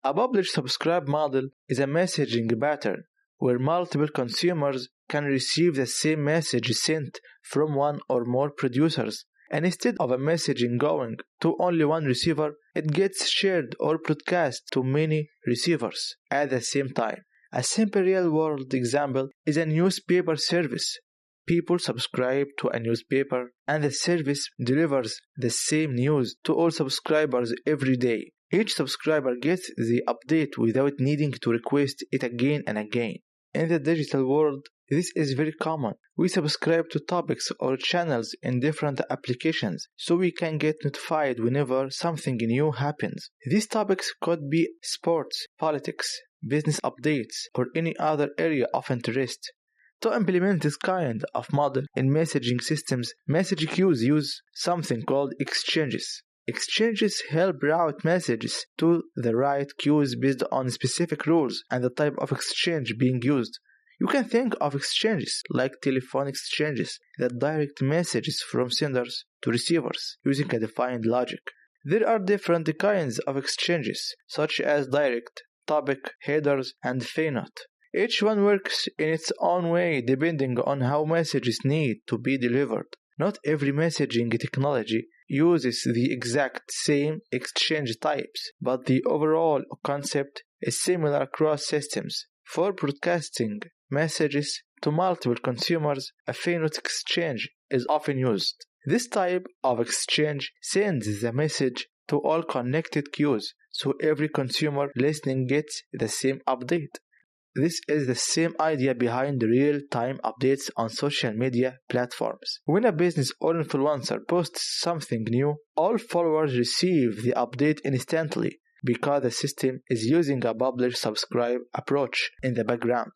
A publish-subscribe model is a messaging pattern where multiple consumers can receive the same message sent from one or more producers, and instead of a messaging going to only one receiver, it gets shared or broadcast to many receivers at the same time. A simple real-world example is a newspaper service. People subscribe to a newspaper, and the service delivers the same news to all subscribers every day. Each subscriber gets the update without needing to request it again and again. In the digital world, this is very common. We subscribe to topics or channels in different applications so we can get notified whenever something new happens. These topics could be sports, politics, business updates, or any other area of interest. To implement this kind of model in messaging systems, message queues use something called exchanges. Exchanges help route messages to the right queues based on specific rules and the type of exchange being used. You can think of exchanges like telephone exchanges that direct messages from senders to receivers using a defined logic. There are different kinds of exchanges, such as direct, topic, headers, and fanout. Each one works in its own way depending on how messages need to be delivered. Not every messaging technology uses the exact same exchange types, but the overall concept is similar across systems. For broadcasting messages to multiple consumers, a fanout exchange is often used. This type of exchange sends the message to all connected queues, so every consumer listening gets the same update. This is the same idea behind real-time updates on social media platforms. When a business or influencer posts something new, all followers receive the update instantly because the system is using a publish-subscribe approach in the background.